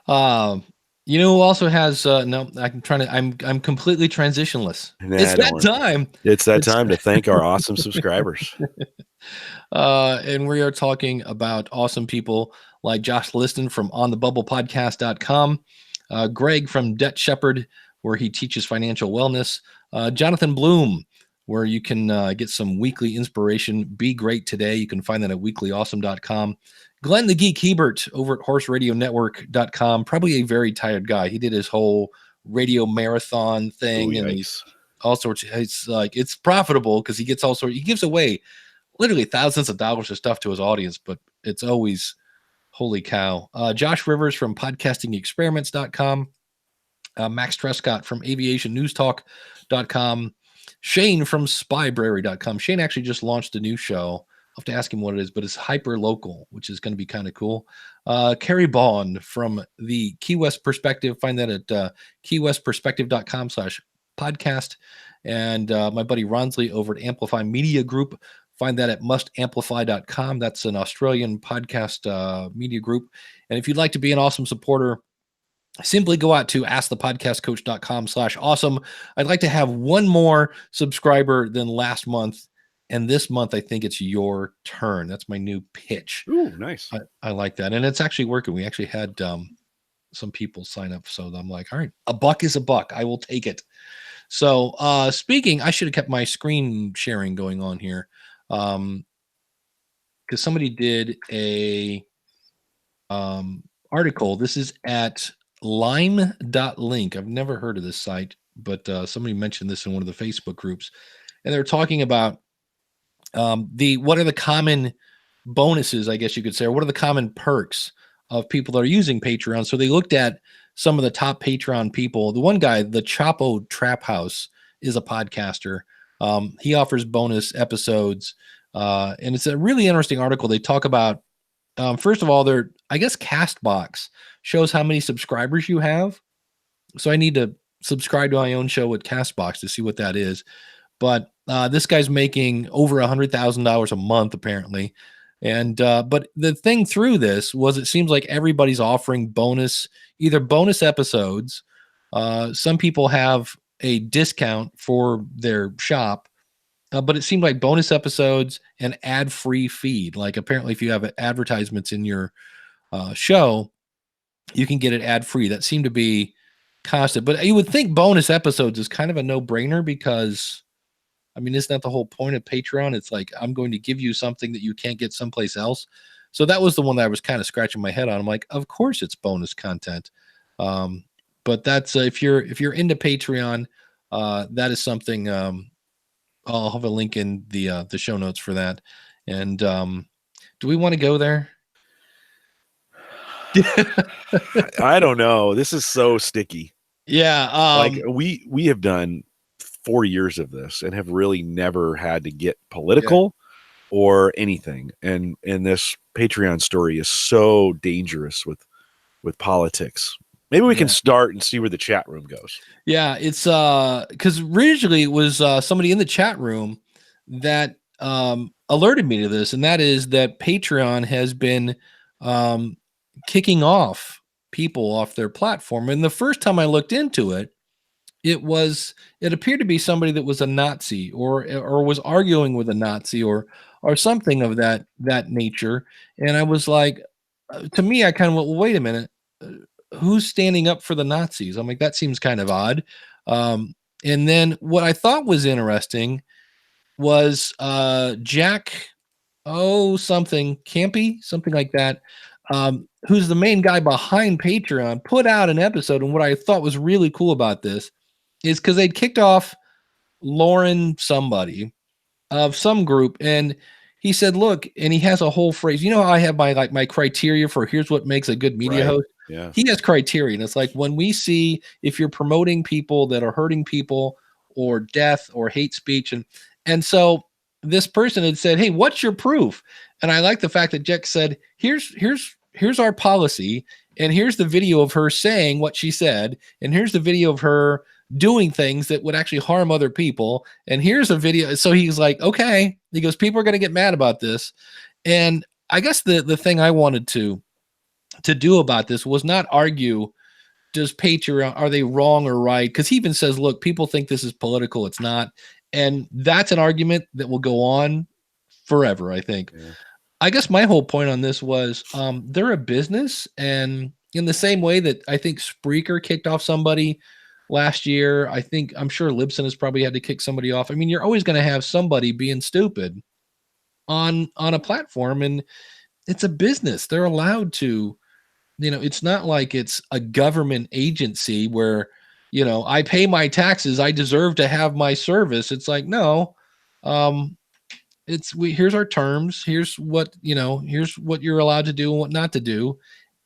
Who also has no, I'm completely transitionless. It's that time. It's that time to thank our awesome subscribers. And we are talking about awesome people like Josh Liston from onthebubblepodcast.com, Greg from Debt Shepherd, where he teaches financial wellness, Jonathan Bloom, where you can get some weekly inspiration. Be great today. You can find that at weeklyawesome.com. Glenn the Geek Hebert over at horseradionetwork.com. Probably a very tired guy. He did his whole radio marathon thing. Ooh, and he's all sorts. It's profitable because he gets all sorts. He gives away literally thousands of dollars of stuff to his audience, but it's always holy cow. Josh Rivers from podcastingexperiments.com. Max Trescott from aviationnewstalk.com. Shane from spybrary.com. Shane actually just launched a new show. I'll have to ask him what it is, but it's hyper local, which is going to be kind of cool. Karrie Bond from the Key West Perspective. Find that at keywestperspective.com/podcast. And my buddy Ronsley over at Amplify Media Group. Find that at mustamplify.com. That's an Australian podcast media group. And if you'd like to be an awesome supporter, simply go out to askthepodcastcoach.com/awesome. I'd like to have one more subscriber than last month. And this month, I think it's your turn. That's my new pitch. Ooh, nice. I like that. And it's actually working. We actually had some people sign up. So I'm like, all right, a buck is a buck. I will take it. So speaking, I should have kept my screen sharing going on here. Because somebody did a article. This is at lime.link. I've never heard of this site, but somebody mentioned this in one of the Facebook groups. And they're talking about what are the common bonuses, I guess you could say, or what are the common perks of people that are using Patreon. So they looked at some of the top Patreon people. The one guy, the Chapo Trap House, is a podcaster. He offers bonus episodes, and it's a really interesting article. They talk about, first of all, I guess Castbox shows how many subscribers you have. So I need to subscribe to my own show with Castbox to see what that is. But this guy's making over $100,000 a month, apparently. And but the thing through this was, it seems like everybody's offering either bonus episodes. Some people have a discount for their shop, but it seemed like bonus episodes and ad-free feed. Like apparently, if you have advertisements in your show, you can get it ad-free. That seemed to be constant. But you would think bonus episodes is kind of a no-brainer because, I mean, isn't that the whole point of Patreon? It's like, I'm going to give you something that you can't get someplace else. So that was the one that I was kind of scratching my head on. I'm like, of course it's bonus content. But that's if you're into Patreon, that is something. I'll have a link in the show notes for that. And do we want to go there? I don't know. This is so sticky. Yeah. Like we have done 4 years of this and have really never had to get political or anything. And this Patreon story is so dangerous with politics. Maybe we can start and see where the chat room goes. Yeah, it's because originally it was somebody in the chat room that alerted me to this, and that is that Patreon has been kicking off people off their platform. And the first time I looked into it, it appeared to be somebody that was a Nazi or was arguing with a Nazi or something of that nature. And I was like, to me, I kind of went, well, wait a minute, who's standing up for the Nazis? I'm like, that seems kind of odd. And then what I thought was interesting was Jack, something Campy, something like that, who's the main guy behind Patreon, put out an episode. And what I thought was really cool about this is because they'd kicked off Lauren somebody of some group, and he said, look, and he has a whole phrase. You know how I have my criteria for here's what makes a good media host? Yeah. He has criteria, and it's like when we see if you're promoting people that are hurting people or death or hate speech. And so this person had said, hey, what's your proof? And I like the fact that Jack said, here's our policy, and here's the video of her saying what she said, and here's the video of her doing things that would actually harm other people, and here's a video. So he's like, okay, he goes, people are going to get mad about this. And I guess the thing I wanted to do about this was not argue, does Patreon, are they wrong or right? Because he even says, look, people think this is political, it's not. And that's an argument that will go on forever, I think. Yeah. I guess my whole point on this was they're a business, and in the same way that I think Spreaker kicked off somebody last year, I'm sure Libsyn has probably had to kick somebody off. I mean, you're always going to have somebody being stupid on a platform, and it's a business. They're allowed to, it's not like it's a government agency where, I pay my taxes, I deserve to have my service. It's like, no, here's our terms. Here's what you're allowed to do and what not to do.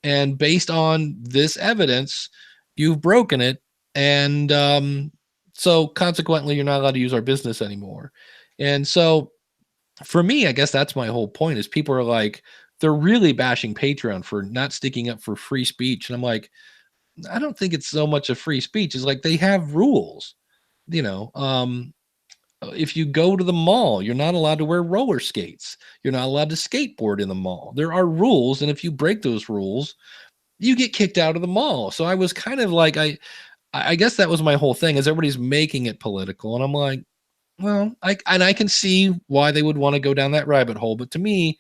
And based on this evidence, you've broken it. And so consequently, you're not allowed to use our business anymore. And so for me, I guess that's my whole point, is people are like, they're really bashing Patreon for not sticking up for free speech. And I'm like, I don't think it's so much of free speech. It's like they have rules. If you go to the mall, you're not allowed to wear roller skates. You're not allowed to skateboard in the mall. There are rules. And if you break those rules, you get kicked out of the mall. So I was kind of like, I guess that was my whole thing, is everybody's making it political. And I'm like, well, I can see why they would want to go down that rabbit hole. But to me,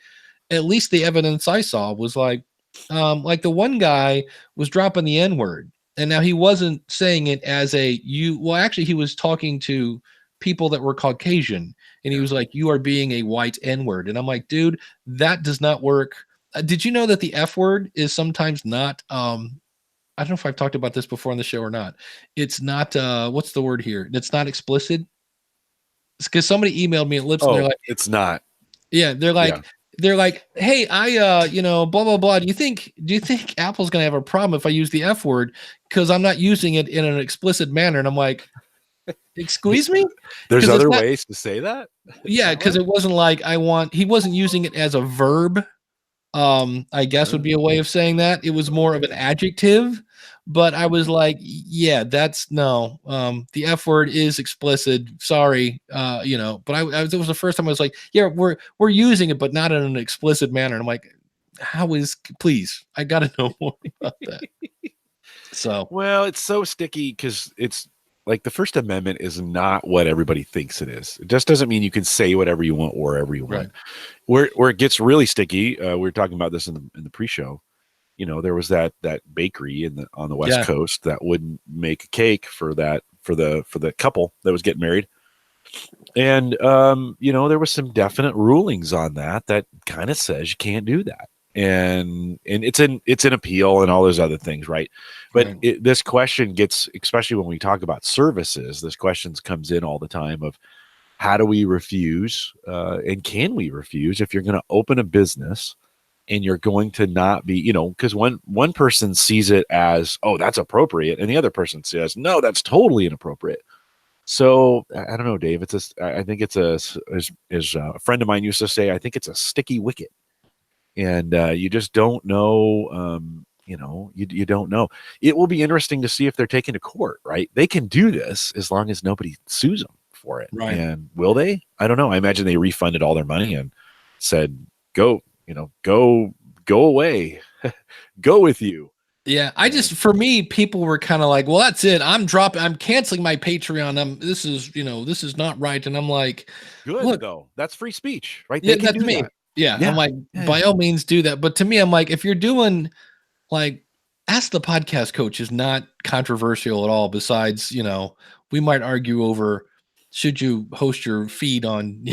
at least the evidence I saw was like the one guy was dropping the N-word, and now he wasn't saying it as actually he was talking to people that were Caucasian, and he was like, you are being a white N-word. And I'm like, dude, that does not work. Did you know that the F word is sometimes not, I don't know if I've talked about this before on the show or not. It's not, what's the word here? It's not explicit. It's because somebody emailed me at Lips, and they're like, it's not. Yeah. They're like, hey, blah, blah, blah. Do you think Apple's going to have a problem if I use the F word? Because I'm not using it in an explicit manner. And I'm like, excuse me? There's other ways to say that? Yeah. Because it wasn't like he wasn't using it as a verb. I guess would be a way of saying that. It was more of an adjective, but I was like, yeah, that's no, the F word is explicit. Sorry. But it was the first time I was like, yeah, we're using it, but not in an explicit manner. And I'm like, please, I got to know more about that. So, well, it's so sticky because it's like the First Amendment is not what everybody thinks it is. It just doesn't mean you can say whatever you want, wherever you want. Right. Where it gets really sticky, we were talking about this in the pre-show. There was that bakery on the West Coast that wouldn't make a cake for the couple that was getting married, and there was some definite rulings on that kind of says you can't do that, and it's an appeal and all those other things, right? But this question gets, especially when we talk about services, this question comes in all the time of how do we refuse, and can we refuse if you're going to open a business and you're going to not be, because one person sees it as, oh, that's appropriate, and the other person says, no, that's totally inappropriate. So I don't know, Dave. I think it's as a friend of mine used to say, I think it's a sticky wicket, and you just don't know. You don't know. It will be interesting to see if they're taken to court, right? They can do this as long as nobody sues them for it. Right. And will they? I don't know. I imagine they refunded all their money and said, go away, go with you. Yeah, for me, people were kind of like, well, that's it. I'm canceling my Patreon. This is not right. And I'm like, Good, look, though. That's free speech, right? yeah, They can that's do me. that. Yeah. I'm Yeah. like, Yeah. by all means do that. But to me, I'm like, if you're doing like, Ask the Podcast Coach is not controversial at all. Besides, we might argue over should you host your feed on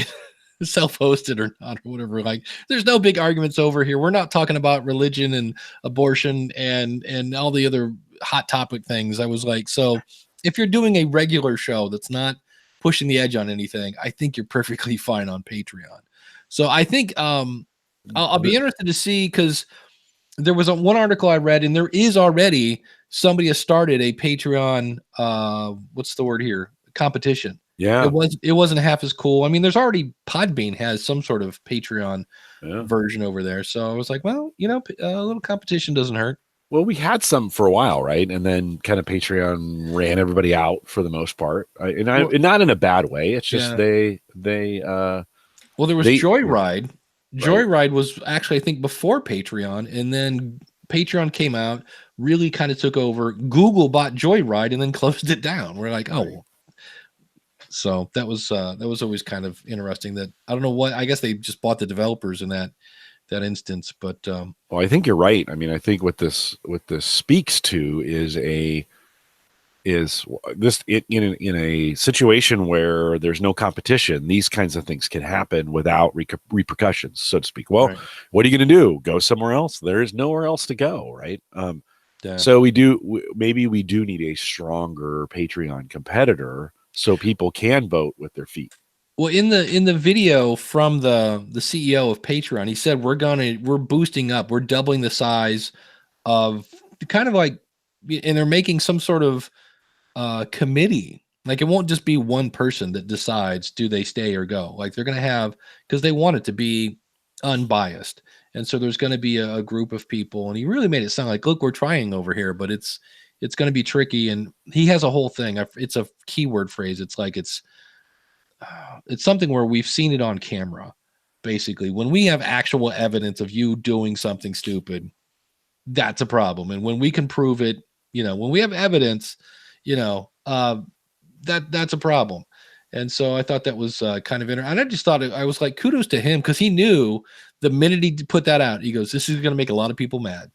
self-hosted or not or whatever. Like, there's no big arguments over here. We're not talking about religion and abortion and all the other hot topic things. I was like, so if you're doing a regular show that's not pushing the edge on anything, I think you're perfectly fine on Patreon. So I think I'll be interested to see, because there was one article I read, and there is already somebody has started a Patreon what's the word here, competition. Yeah. It wasn't half as cool. I mean, there's already Podbean has some sort of Patreon version over there. So I was like, well, a little competition doesn't hurt. Well, we had some for a while, right? And then kind of Patreon ran everybody out for the most part, and not in a bad way. It's just they well, there was Joyride. Right. Joyride was actually, I think, before Patreon, and then Patreon came out, really kind of took over. Google bought Joyride and then closed it down. We're like, oh. Right. So that was always kind of interesting. That I don't know what. I guess they just bought the developers in that instance. But well, I think you're right. I mean, I think what this speaks to is in a situation where there's no competition, these kinds of things can happen without repercussions, so to speak. Well, right. What are you going to do? Go somewhere else? There is nowhere else to go, right? So maybe we do need a stronger Patreon competitor so people can vote with their feet. Well, in the video from the CEO of Patreon, he said we're boosting up, we're doubling the size of kind of like, and they're making some sort of committee. Like, it won't just be one person that decides do they stay or go. Like, they're going to have, because they want it to be unbiased, and so there's going to be a group of people. And he really made it sound like, look, we're trying over here, but it's going to be tricky. And he has a whole thing. It's a keyword phrase. It's like it's something where we've seen it on camera. Basically, when we have actual evidence of you doing something stupid, that's a problem. And when we can prove it, when we have evidence, that's a problem. And so I thought that was kind of interesting. And I just thought I was like, kudos to him, because he knew the minute he put that out, he goes, this is going to make a lot of people mad.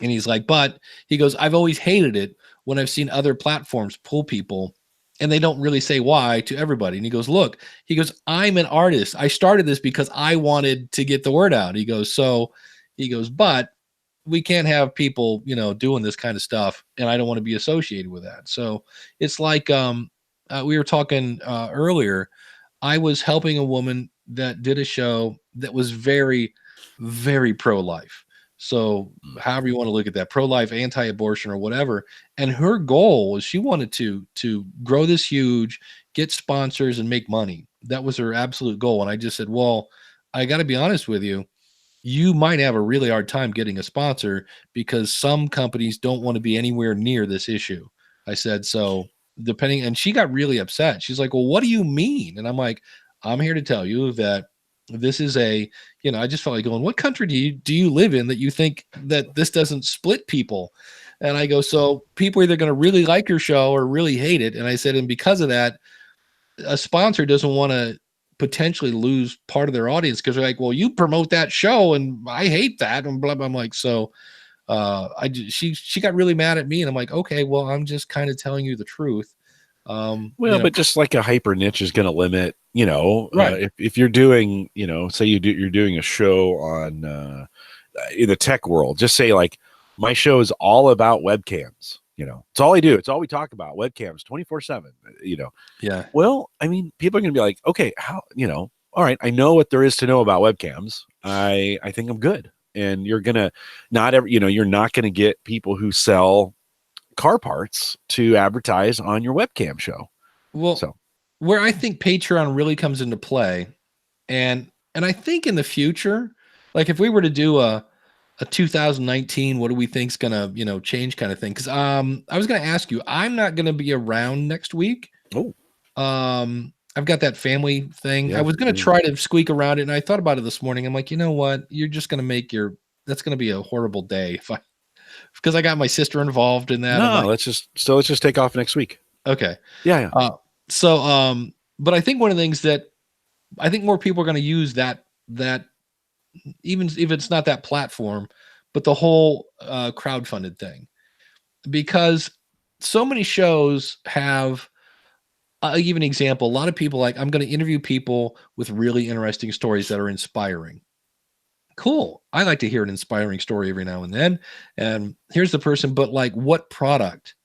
And he's like, but he goes, I've always hated it when I've seen other platforms pull people and they don't really say why to everybody. And he goes, look, I'm an artist. I started this because I wanted to get the word out. He goes, but we can't have people, doing this kind of stuff, and I don't want to be associated with that. So it's like we were talking earlier. I was helping a woman that did a show that was very, very pro-life. So however you want to look at that, pro-life, anti-abortion, or whatever. And her goal was she wanted to grow this huge, get sponsors, and make money. That was her absolute goal. And I just said, well, I got to be honest with you. You might have a really hard time getting a sponsor because some companies don't want to be anywhere near this issue. I said, so depending, and she got really upset. She's like, well, what do you mean? And I'm like, I'm here to tell you that this is I just felt like going, what country do you live in that you think that this doesn't split people? And I go, so people are either going to really like your show or really hate it. And I said, and because of that, a sponsor doesn't want to potentially lose part of their audience because they're like, well, you promote that show and I hate that, and blah, blah. I'm like, so she got really mad at me, and I'm like, okay, well, I'm just kind of telling you the truth. But just like a hyper niche is going to limit, right. If you're doing, say you're doing a show on in the tech world, just say like my show is all about webcams. It's all I do. It's all we talk about, webcams 24/7, Yeah. Well, I mean, people are going to be like, okay, how, all right, I know what there is to know about webcams. I think I'm good. And you're going to you're not going to get people who sell car parts to advertise on your webcam show. Well, so where I think Patreon really comes into play, and I think in the future, like if we were to do a 2019, what do we think's gonna change kind of thing? Because I was gonna ask you, I'm not gonna be around next week. Oh, I've got that family thing. I Yeah, was going to yeah. try to squeak around it, and I thought about it this morning. I'm like, you know what? You're just going to make that's going to be a horrible day because I got my sister involved in that. I'm No, like, let's just take off next week. okay. Yeah, yeah. So, but I think one of the things that I think more people are going to use that even if it's not that platform, but the whole crowdfunded thing, because so many shows have. I'll give an example. A lot of people like, I'm going to interview people with really interesting stories that are inspiring. Cool. I like to hear an inspiring story every now and then. And here's the person, but like, what product?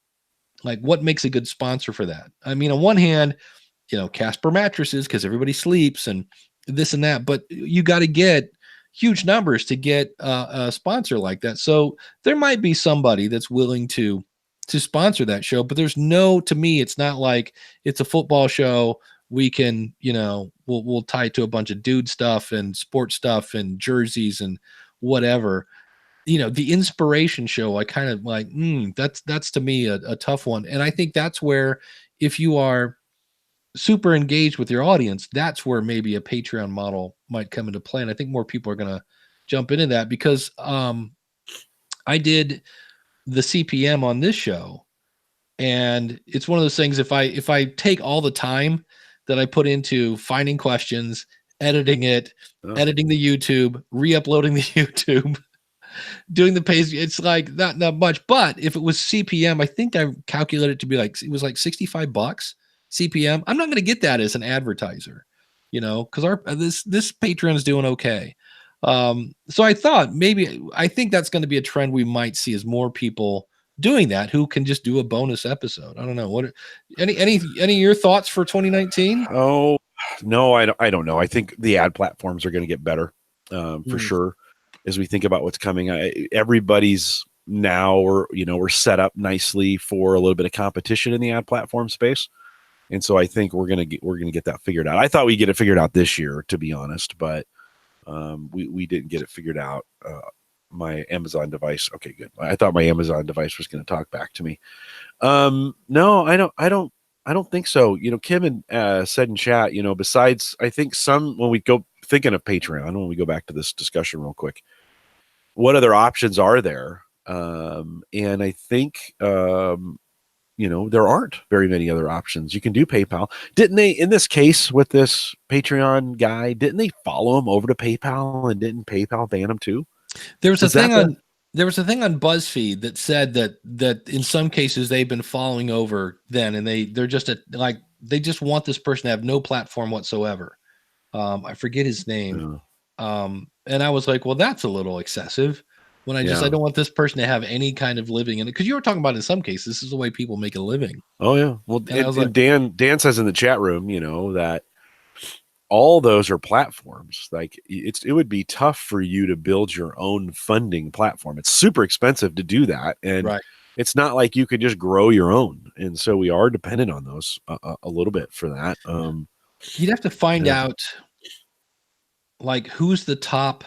Like, what makes a good sponsor for that? I mean, on one hand, Casper mattresses because everybody sleeps and this and that, but you got to get huge numbers to get a sponsor like that. So there might be somebody that's willing to sponsor that show, but to me, it's not like it's a football show. We can, we'll tie it to a bunch of dude stuff and sports stuff and jerseys and whatever. The inspiration show, I kind of like, that's to me a tough one. And I think that's where, if you are super engaged with your audience, that's where maybe a Patreon model might come into play. And I think more people are going to jump into that because I did the CPM on this show, and it's one of those things. If I take all the time that I put into finding questions, editing it, editing the YouTube, re-uploading the YouTube, doing the page, it's like not much. But if it was CPM, I think I calculated it to be like, it was like $65 CPM. I'm not going to get that as an advertiser, because this Patreon is doing okay. So I think that's going to be a trend we might see, as more people doing that who can just do a bonus episode. I don't know any of your thoughts for 2019. Oh no, I don't know. I think the ad platforms are going to get better for sure. As we think about what's coming, everybody's now we're set up nicely for a little bit of competition in the ad platform space. And so I think we're gonna get that figured out. I thought we'd get it figured out this year, to be honest, but we didn't get it figured out. My Amazon device. Okay, good. I thought my Amazon device was going to talk back to me. No, I don't think so. Kim had said in chat. Besides, I think when we go thinking of Patreon, when we go back to this discussion real quick, what other options are there? And I think there aren't very many other options. You can do PayPal. Didn't they, in this case with this Patreon guy, didn't they follow him over to PayPal, and didn't PayPal ban him too? There was a thing on BuzzFeed that said that in some cases they've been following over then, and they're just they just want this person to have no platform whatsoever. I forget his name. And I was like, well, that's a little excessive. When I don't want this person to have any kind of living in it, because you were talking about in some cases this is the way people make a living. Oh yeah, well, and Dan says in the chat room, that all those are platforms. Like it would be tough for you to build your own funding platform. It's super expensive to do that, and it's not like you could just grow your own. And so we are dependent on those a little bit for that. You'd have to find out, like, who's the top,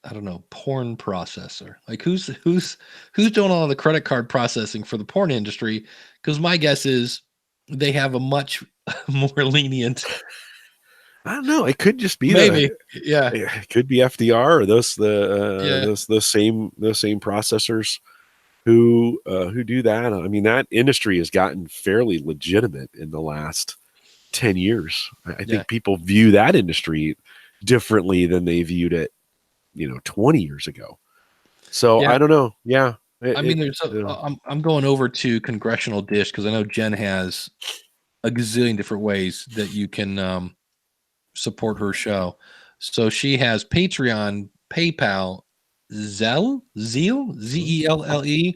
I don't know, porn processor. Like who's doing all the credit card processing for the porn industry? Because my guess is they have a much more lenient. I don't know. It could just be maybe, it could be FDR or those same processors who do that. I mean, that industry has gotten fairly legitimate in the last 10 years. I think people view that industry differently than they viewed it 20 years ago. So I don't know. Yeah. I'm going over to Congressional Dish because I know Jen has a gazillion different ways that you can support her show. So she has Patreon, PayPal, Zelle, Zelle,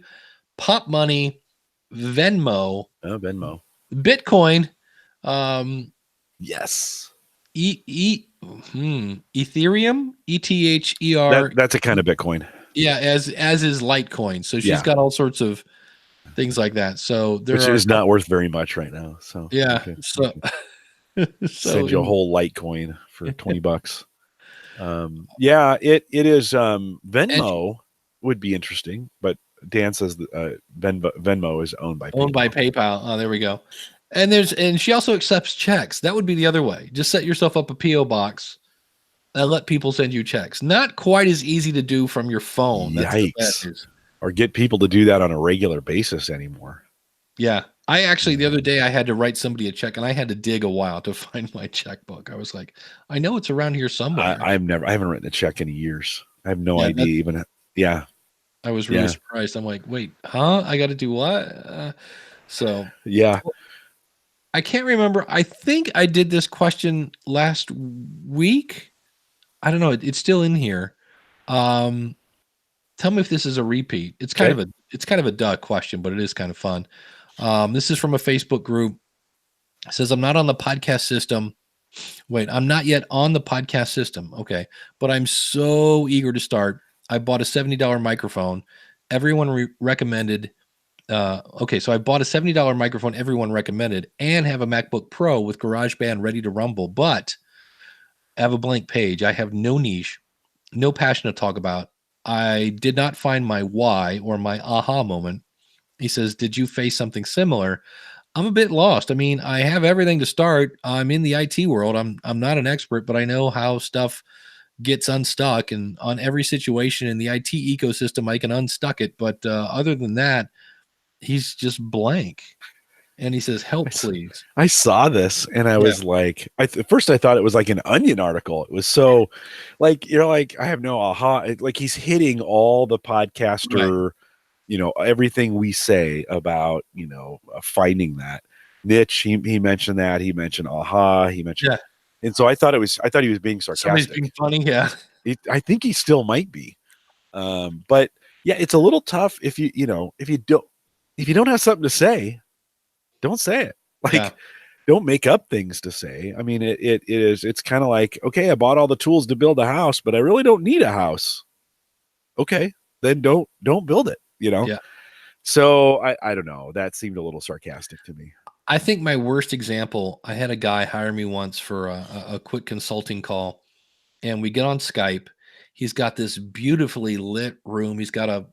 Pop Money, Venmo, Bitcoin, yes. Ethereum, ETHER. That's a kind of Bitcoin. Yeah, as is Litecoin. So she's got all sorts of things like that. So which is not worth very much right now. So so send you a whole Litecoin for $20. It is. Venmo would be interesting, but Dan says that Venmo is owned by PayPal. Oh, there we go. And she also accepts checks. That would be the other way. Just set yourself up a PO box and let people send you checks. Not quite as easy to do from your phone. That's the bad Yikes. news. Or get people to do that on a regular basis anymore. Yeah. I actually, the other day, I had to write somebody a check, and I had to dig a while to find my checkbook. I was like, I know it's around here somewhere. I haven't written a check in years. I have no Yeah, idea even. Yeah. I was really surprised. I'm like, wait, huh? I got to do what? So Yeah. I can't remember. I think I did this question last week. I don't know. It's still in here. Tell me if this is a repeat. It's kind of a duh question, but it is kind of fun. This is from a Facebook group. It says, I'm not on the podcast system. Wait, I'm not yet on the podcast system. Okay. But I'm so eager to start. I bought a $70 microphone. Everyone recommended. Okay. So I bought a $70 microphone everyone recommended and have a MacBook Pro with GarageBand ready to rumble. But I have a blank page. I have no niche, no passion to talk about. I did not find my why or my aha moment. He says, did you face something similar? I'm a bit lost. I mean, I have everything to start. I'm in the IT world. I'm not an expert, but I know how stuff gets unstuck, and on every situation in the IT ecosystem, I can unstuck it. But other than that, he's just blank. And he says, help, please. I saw this and I was like, at first I thought it was like an Onion article. It was so like, you're like, I have no aha. Like he's hitting all the podcaster, everything we say about, finding that niche. He mentioned that. He mentioned aha. He mentioned, and so I thought he was being sarcastic. Somebody's being funny. Yeah. I think he still might be. But yeah, it's a little tough if you don't have something to say, don't say it. Don't make up things to say. I mean, it's kind of like, okay, I bought all the tools to build a house, but I really don't need a house. Okay, then don't build it, Yeah. So I don't know. That seemed a little sarcastic to me. I think my worst example, I had a guy hire me once for a quick consulting call, and we get on Skype. He's got this beautifully lit room. He's got a,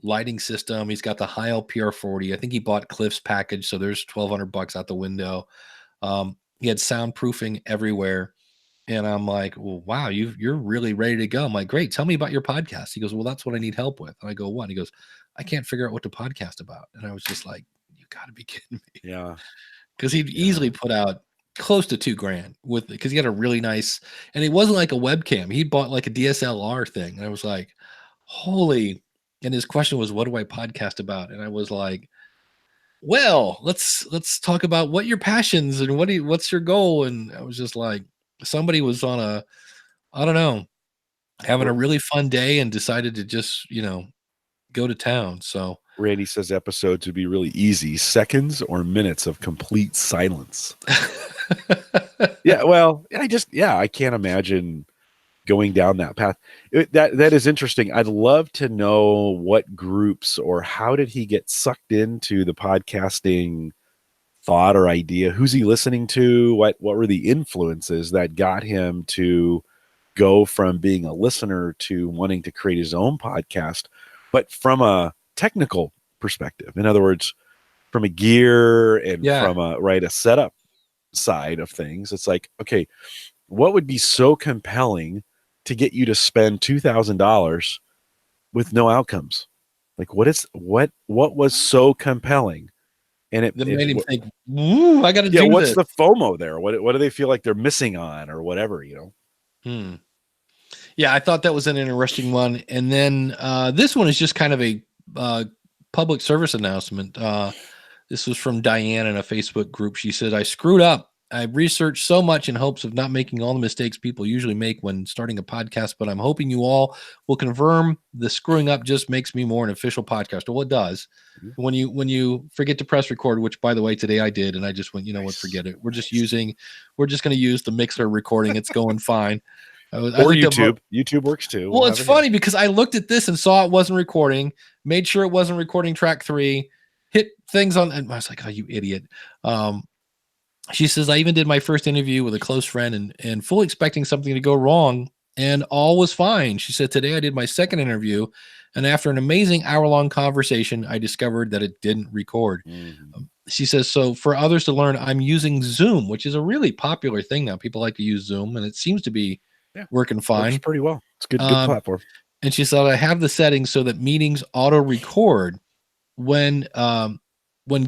lighting system. He's got the high LPR 40. I think he bought Cliff's package. So there's $1,200 out the window. He had soundproofing everywhere. And I'm like, well, wow, you're really ready to go. I'm like, great. Tell me about your podcast. He goes, well, that's what I need help with. And I go, what? He goes, I can't figure out what to podcast about. And I was just like, you gotta be kidding me. Yeah. Cause he'd easily put out close to $2,000 because he had a really nice, and it wasn't like a webcam. He bought like a DSLR thing. And I was like, holy. And his question was, what do I podcast about? And I was like, well, let's talk about what your passions and what's your goal. And I was just like, somebody was on I don't know, having a really fun day and decided to just, go to town. So Randy says episodes would be really easy, seconds or minutes of complete silence. Yeah, well, I can't imagine going down that path. That is interesting. I'd love to know what groups or how did he get sucked into the podcasting thought or idea? Who's he listening to? What were the influences that got him to go from being a listener to wanting to create his own podcast, but from a technical perspective? In other words, from a gear and from a setup side of things. It's like, okay, what would be so compelling to get you to spend $2,000 with no outcomes? Like what was so compelling? And it made him think, "Ooh, I got to do what's this." the FOMO there? What do they feel like they're missing on or whatever, Yeah, I thought that was an interesting one. And then this one is just kind of a public service announcement. This was from Diane in a Facebook group. She said, I screwed up. I researched so much in hopes of not making all the mistakes people usually make when starting a podcast, but I'm hoping you all will confirm the screwing up just makes me more an official podcaster. Well, it does. When you forget to press record, which by the way, today I did, and I just went, what, forget it. We're just going to use the Mixer recording. It's going fine. Or YouTube. YouTube works too. Well, it's funny because I looked at this and saw it wasn't recording, made sure it wasn't recording track 3, hit things on, and I was like, oh, you idiot. She says, I even did my first interview with a close friend and fully expecting something to go wrong, and all was fine. She said, today I did my second interview, and after an amazing hour-long conversation, I discovered that it didn't record. she says, so for others to learn, I'm using Zoom, which is a really popular thing now. People like to use Zoom, and it seems to be working fine. Works pretty well. It's good platform. And she said, I have the settings so that meetings auto record. When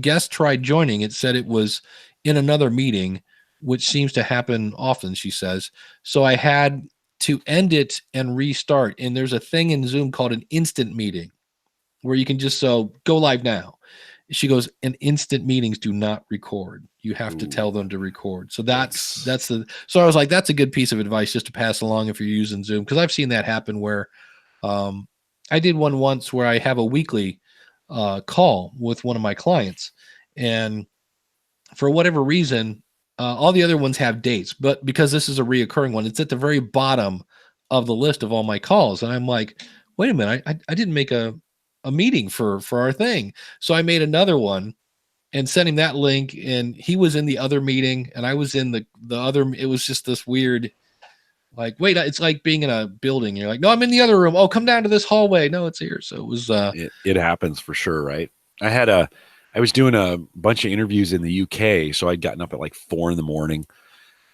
guests tried joining, it said it was in another meeting, which seems to happen often, she says. So I had to end it and restart. And there's a thing in Zoom called an instant meeting where you can just go live now. She goes, and instant meetings do not record. You have to tell them to record. So so I was like, that's a good piece of advice just to pass along if you're using Zoom. Cause I've seen that happen where I did one once where I have a weekly call with one of my clients, and for whatever reason, all the other ones have dates, but because this is a reoccurring one, it's at the very bottom of the list of all my calls. And I'm like, wait a minute, I didn't make a meeting for our thing. So I made another one and sent him that link, and he was in the other meeting and I was in the other. It was just this weird, like, wait, it's like being in a building. You're like, no, I'm in the other room. Oh, come down to this hallway. No, it's here. So it was, it happens for sure. Right. I was doing a bunch of interviews in the UK. So I'd gotten up at like 4 a.m.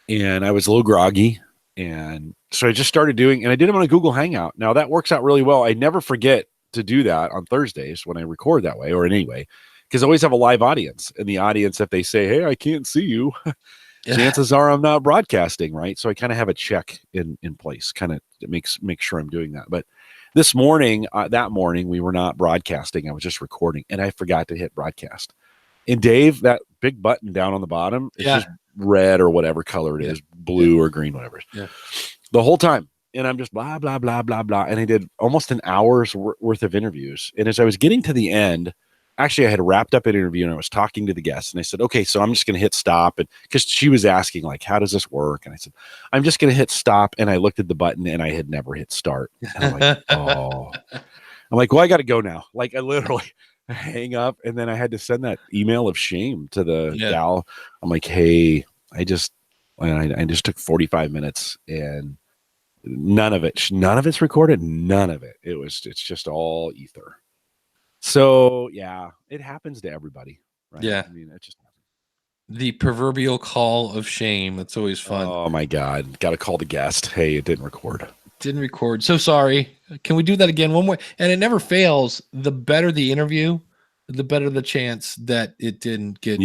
and I was a little groggy. And so I just started doing, and I did them on a Google Hangout. Now that works out really well. I never forget to do that on Thursdays when I record that way, or in any way, because I always have a live audience, and the audience, if they say, hey, I can't see you, chances are I'm not broadcasting, right? So I kind of have a check in place, kind of make sure I'm doing that. But this morning, that morning, we were not broadcasting. I was just recording, and I forgot to hit broadcast. And Dave, that big button down on the bottom, it's just red or whatever color it is, blue or green, whatever. The whole time. And I'm just blah, blah, blah, blah, blah. And I did almost an hour's worth of interviews. And as I was getting to the end, actually, I had wrapped up an interview and I was talking to the guests, and I said, okay, so I'm just going to hit stop. And because she was asking, like, how does this work? And I said, I'm just going to hit stop. And I looked at the button and I had never hit start. And I'm like, oh, I'm like, well, I got to go now. Like, I literally hang up, and then I had to send that email of shame to the gal. I'm like, hey, I just took 45 minutes and none of it's recorded. None of it. It's just all ether. So yeah, it happens to everybody, right? Yeah. I mean, it just happens. The proverbial call of shame. That's always fun. Oh my God. Got to call the guest. Hey, it didn't record. So sorry. Can we do that again? One more. And it never fails. The better the interview, the better the chance that it didn't get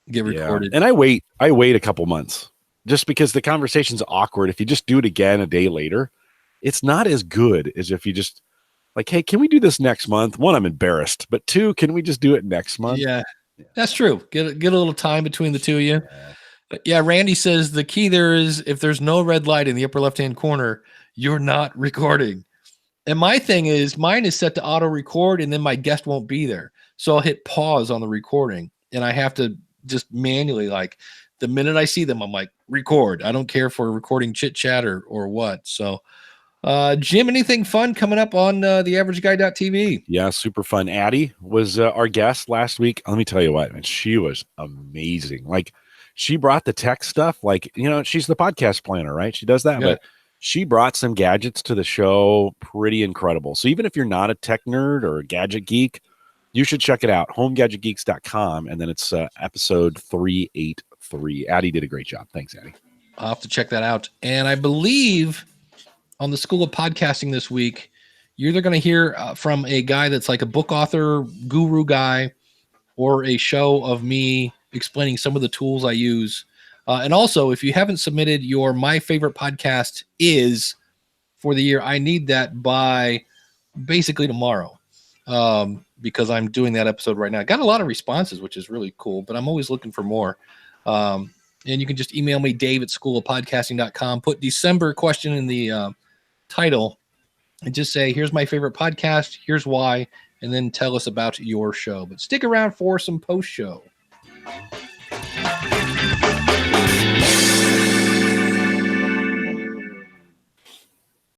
recorded. And I wait a couple months just because the conversation's awkward. If you just do it again a day later, it's not as good as if you just like, hey, can we do this next month? One, I'm embarrassed, but 2, can we just do it next month? Yeah, that's true. Get a little time between the two of you. Yeah, Randy says the key there is if there's no red light in the upper left-hand corner, you're not recording. And mine is set to auto record, and then my guest won't be there. So I'll hit pause on the recording, and I have to just manually, like, the minute I see them, I'm like, record. I don't care for recording chit chat or what. So, Jim, anything fun coming up on theaverageguy.tv? Yeah, super fun. Addie was our guest last week. Let me tell you what, man, she was amazing. Like, she brought the tech stuff. Like, she's the podcast planner, right? She does that, but she brought some gadgets to the show. Pretty incredible. So even if you're not a tech nerd or a gadget geek, you should check it out. homegadgetgeeks.com. And then it's episode 383. Addie did a great job. Thanks, Addie. I'll have to check that out. And I believe on the School of Podcasting this week, you're either going to hear from a guy that's like a book author, guru guy, or a show of me explaining some of the tools I use. And also, if you haven't submitted your My Favorite Podcast Is for the year, I need that by basically tomorrow, because I'm doing that episode right now. I got a lot of responses, which is really cool, but I'm always looking for more. And you can just email me, dave@schoolofpodcasting.com. Put December question in the title and just say, here's my favorite podcast, here's why, and then tell us about your show. But stick around for some post-show.